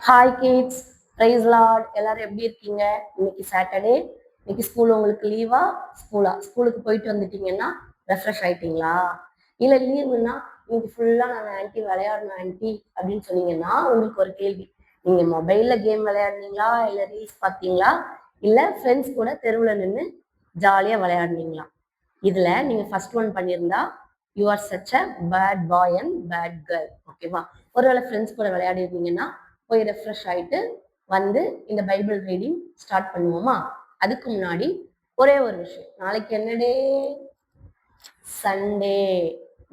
Hi kids, price Lord. எல்லாரும் எப்படி இருக்கீங்க? இன்னைக்கு சாட்டர்டே. இன்னைக்கு ஸ்கூல் உங்களுக்கு லீவா? ஸ்கூலுக்கு போயிட்டு வந்துட்டீங்கன்னா ரெஃப்ரெஷ் ஆயிட்டீங்களா? இல்ல லீவுன்னா இன்னைக்கு ஃபுல்லா நான் ஆன்ட்டி விளையாடணும் ஆன்ட்டி அப்படின்னு சொன்னீங்கன்னா உங்களுக்கு ஒரு கேள்வி. நீங்க மொபைல்ல கேம் விளையாடுனீங்களா, இல்ல ரீல்ஸ் பார்த்தீங்களா, இல்ல ஃப்ரெண்ட்ஸ் கூட தெருவில் நின்று ஜாலியா விளையாடுனீங்களா? இதுல நீங்க ஃபர்ஸ்ட் ஒன் பண்ணியிருந்தா you are such a bad boy and bad girl. ஓகேவா? ஒருவேளை ஃப்ரெண்ட்ஸ் கூட விளையாடி இருந்தீங்கன்னா போய் ரெஃப்ரெஷ் ஆயிட்டு வந்து இந்த பைபிள் ரீடிங் ஸ்டார்ட் பண்ணுவோமா? அதுக்கு முன்னாடி ஒரே ஒரு விஷயம். நாளைக்கு என்ன டே? சண்டே.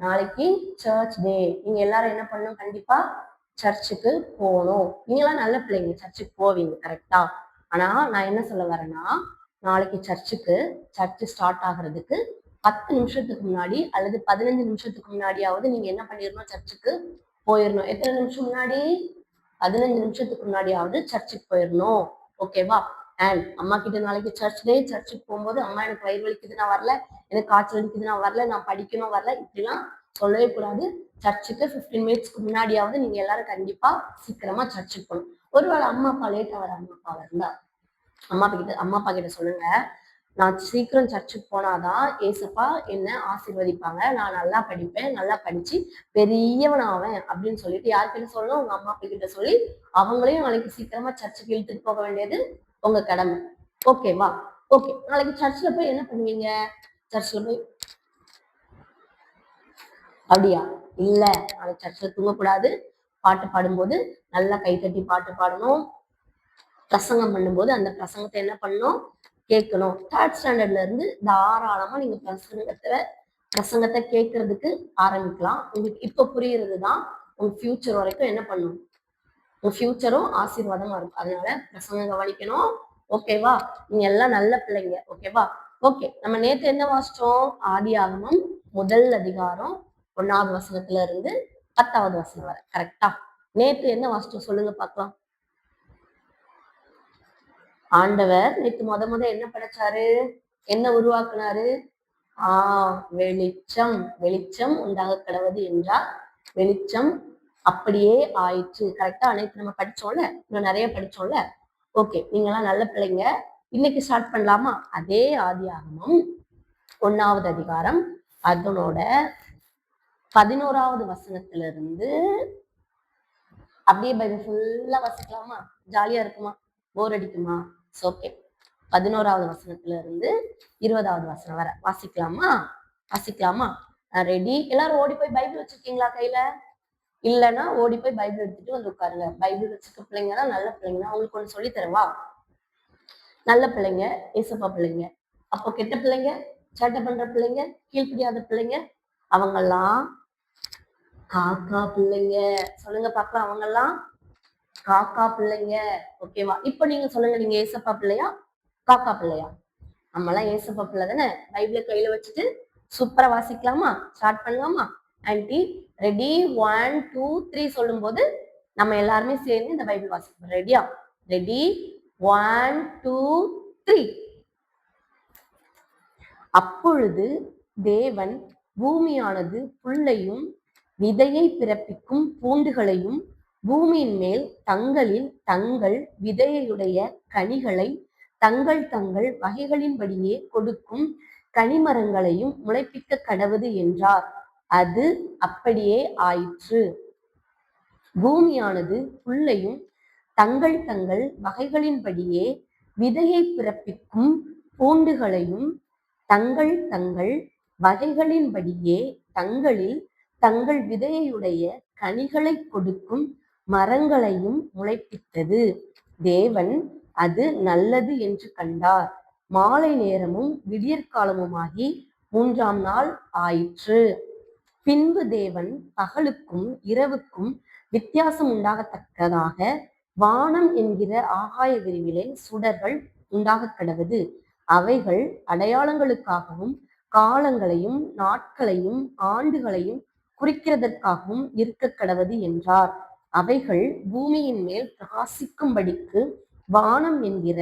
நாளைக்கு சர்ச் டே. நீங்க எல்லாரும் என்ன பண்ணணும்? கண்டிப்பா சர்ச்சுக்கு போகணும். நீங்களாம் நல்ல பிள்ளைங்க, சர்ச்சுக்கு போவீங்க, கரெக்டா? ஆனா நான் என்ன சொல்ல வரேன்னா, நாளைக்கு சர்ச்சு ஸ்டார்ட் ஆகுறதுக்கு 10 நிமிஷத்துக்கு முன்னாடி அல்லது 15 நிமிஷத்துக்கு முன்னாடியாவது நீங்க என்ன பண்ணிடணும்? சர்ச்சுக்கு போயிடணும். எத்தனை நிமிஷம் முன்னாடி? 15 நிமிஷத்துக்கு முன்னாடியாவது சர்ச்சுக்கு போயிடணும். ஓகேவா? அண்ட் அம்மா கிட்ட நாளைக்கு சர்ச் டே, சர்ச்சுக்கு போகும்போது அம்மா எனக்கு வயிறு வலிக்குது நான் வரல, எனக்கு காய்ச்சல் அடிக்குது நான் வரல, நான் படிக்கணும் வரல, இப்படிலாம் சொல்லவே கூடாது. சர்ச்சுக்கு 15 மினிட்ஸ்க்கு முன்னாடியாவது நீங்க எல்லாரும் கண்டிப்பா சீக்கிரமா சர்ச்சுக்கு போகணும். ஒருவேளை அம்மா அப்பா லேட்டா வர அம்மா அப்பா இருந்தா அம்மா அப்பா கிட்ட சொல்லுங்க, நான் சீக்கிரம் சர்ச்சுக்கு போனாதான் ஏசப்பா என்ன ஆசீர்வதிப்பாங்க, நான் நல்லா படிப்பேன், நல்லா படிச்சு பெரியவன் ஆவேன் அப்படின்னு சொல்லிட்டு யார்கிட்ட சொல்லணும்? உங்க அம்மா அப்பா கிட்ட சொல்லி அவங்களையும் நாளைக்கு சீக்கிரமா சர்ச்சுக்கு இழுத்துட்டு போக வேண்டியது உங்க கடமை. ஓகேவா? ஓகே. நாளைக்கு சர்ச்சில் போய் என்ன பண்ணுவீங்க? சர்ச்சில் போய் அப்படியா? இல்ல, நாளைக்கு சர்ச்சில் தூங்கக்கூடாது. பாட்டு பாடும்போது நல்லா கைத்தட்டி பாட்டு பாடணும். பிரசங்கம் பண்ணும்போது அந்த பிரசங்கத்தை என்ன பண்ணணும்? கேட்கணும். 3rd ஸ்டாண்டர்ட்ல இருந்து தாராளமா நீங்க பிரசங்கத்தை கேட்கறதுக்கு ஆரம்பிக்கலாம். உங்களுக்கு இப்ப புரியுறதுதான் உங்க ஃபியூச்சர் வரைக்கும் என்ன பண்ணும்? உங்க ஃபியூச்சரும் ஆசீர்வாதமா இருக்கும். அதனால பிரசங்கம் கவனிக்கணும். ஓகேவா? நீங்க எல்லாம் நல்ல பிள்ளைங்க. ஓகேவா? ஓகே. நம்ம நேத்து என்ன வாசிச்சோம்? ஆதியாகமம் 1 அதிகாரம் 1வது வசனத்துல இருந்து 10வது வசனம் வரை. கரெக்டா? நேத்து என்ன வாசிச்சோம் சொல்லுங்க பார்க்கலாம். ஆண்டவர் நேத்து முத என்ன படைச்சாரு? என்ன உருவாக்குனாரு? வெளிச்சம். வெளிச்சம் உண்டாக கடவுது என்றால் வெளிச்சம் அப்படியே ஆயிடுச்சு. கரெக்டா? அனைத்து நம்ம படிச்சோம்ல, இன்னும் நிறைய படிச்சோம்ல. ஓகே, நீங்கெல்லாம் நல்ல பிள்ளைங்க. இன்னைக்கு ஸ்டார்ட் பண்ணலாமா? அதே ஆதியாகமம் 1வது அதிகாரம் அதனோட 11வது வசனத்துல இருந்து அப்படியே பைபிள் ஃபுல்லா வாசிக்கலாமா? ஜாலியா இருக்குமா? போர் அடிக்குமா? ஓகே. 11வது வசனத்துல இருந்து 20வது வசனம் வரை வாசிக்கலாமா? ரெடி? எல்லாரும் ஓடி போய் பைபிள் வச்சிருக்கீங்களா கையில? இல்லைன்னா ஓடி போய் பைபிள் எடுத்துட்டு வந்து உட்காருங்க. பைபிள் வச்சுக்க பிள்ளைங்கன்னா நல்ல பிள்ளைங்கன்னா அவங்களுக்கு ஒண்ணு சொல்லி தரவா? நல்ல பிள்ளைங்க ஏசப்பா பிள்ளைங்க. அப்போ கெட்ட பிள்ளைங்க, சேட்டை பண்ற பிள்ளைங்க, கீழ்ப்படியாத பிள்ளைங்க, அவங்கெல்லாம் காக்கா பிள்ளைங்க. சொல்லுங்க பார்க்கலாம். அவங்கெல்லாம் காக்கா பிள்ளைங்க. ஓகேவா? இப்ப நீங்க சொல்லுங்க, நீங்க ஏசப்பா பிள்ளையா, காக்கா பிள்ளையா? நம்மளாம் ஏசப்பா பிள்ளை தானே. பைபிளை கையில வச்சுட்டு சூப்பரா வாசிக்கலாமா? ஸ்டார்ட் பண்ணலாமா? Anti ready? 1 2 3 சொல்லும் போது நம்ம எல்லாருமே சேர்ந்து இந்த பைபிள் வாசிப்போம். ரெடியா? ரெடி? 1 2 3. அப்பொழுது தேவன் பூமியானது புல்லையும் விதையை பிறப்பிக்கும் பூண்டுகளையும் பூமியின் மேல் தங்களில் தங்கள் விதையுடைய கனிகளை தங்கள் தங்கள் வகைகளின்படியே கொடுக்கும் கனிமரங்களையும் முளைப்பிக்க கடவுது என்றார். அது அப்படியே ஆயிற்று. பூமியானது புல்லையும் தங்கள் தங்கள் வகைகளின்படியே விதையை பிறப்பிக்கும் பூண்டுகளையும் தங்கள் தங்கள் வகைகளின்படியே தங்களில் தங்கள் விதையுடைய கனிகளை கொடுக்கும் மரங்களையும் முளைப்பித்தது. தேவன் அது நல்லது என்று கண்டார். மாலை நேரமும் விடியற்காலமுமாகி 3ஆம் நாள் ஆயிற்று. பின்பு தேவன் பகலுக்கும் இரவுக்கும் வித்தியாசம் உண்டாகத்தக்கதாக வானம் என்கிற ஆகாய விரிவிலே சுடர்கள் உண்டாக கடவுது. அவைகள் அடையாளங்களுக்காகவும் காலங்களையும் நாட்களையும் ஆண்டுகளையும் குறிக்கிறதற்காகவும் இருக்க கடவுது என்றார். அவைகள் பூமியின் மேல் பிரகாசிக்கும்படிக்கு வானம் என்கிற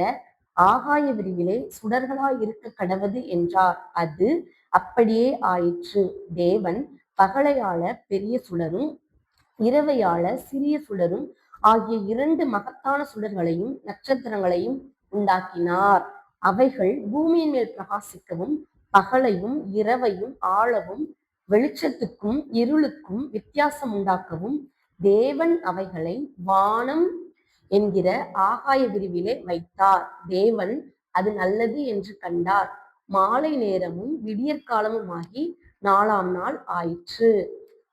ஆகாய விரிவிலே சுடர்களாய் இருக்க கடவுது என்றார். அது அப்படியே ஆயிற்று. தேவன் பகலையாள பெரிய சுடரும் இரவையாள சிறிய சுடரும் ஆகிய 2 மகத்தான சுடர்களையும் நட்சத்திரங்களையும் உண்டாக்கினார். அவைகள் பூமியின் மேல் பிரகாசிக்கவும் பகலையும் இரவையும் ஆளவும் வெளிச்சத்துக்கும் இருளுக்கும் வித்தியாசம் உண்டாக்கவும் தேவன் அவைகளை வானம் என்கிற ஆகாய விரிவிலே வைத்தார். தேவன் அது நல்லது என்று கண்டார். மாலை நேரமும் விடியற்காலமுமாகி 4ஆம் நாள் ஆயிற்று.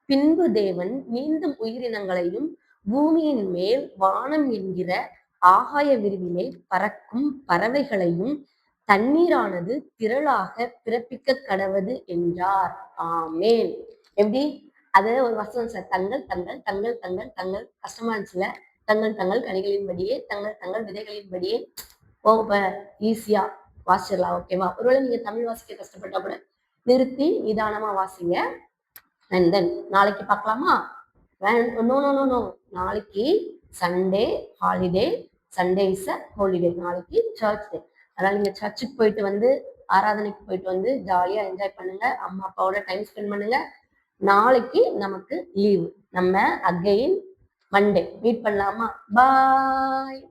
பின்பு தேவன் மீண்டும் உயிரினங்களையும் பூமியின் மேல் வானம் என்கிற ஆகாய விரிவிலே பறக்கும் பறவைகளையும் தண்ணீரானது திரளாக பிறப்பிக்க கடவது என்றார். ஆமேன். எப்படி அது ஒரு வசனம் சார். தங்கள் தங்கள் தங்கள் தங்கள் தங்கள் கஷ்டமா இருந்துச்சுல. தங்கள் தங்கள் கனிகளின்படியே தங்கள் தங்கள் விதைகளின்படியே ஈஸியா வாசிச்சிடலாம். ஓகேவா? ஒருவேளை நீங்க தமிழ் வாசிக்க கஷ்டப்பட்டா கூட நிறுத்தி நிதானமா வாசிங்க. அண்ட் தென் நாளைக்கு பார்க்கலாமா? நோ நோ நோ நோ நாளைக்கு Sunday holiday. Sunday is a holiday. நாளைக்கு சர்ச் டே. அதனால நீங்க சர்ச்சுக்கு போயிட்டு வந்து ஆராதனைக்கு போயிட்டு வந்து ஜாலியா என்ஜாய் பண்ணுங்க. அம்மா அப்பாவோட டைம் ஸ்பெண்ட் பண்ணுங்க. நாளைக்கு நமக்கு லீவு. நம்ம அகைன் மண்டே மீட் பண்ணலாமா? பாய்.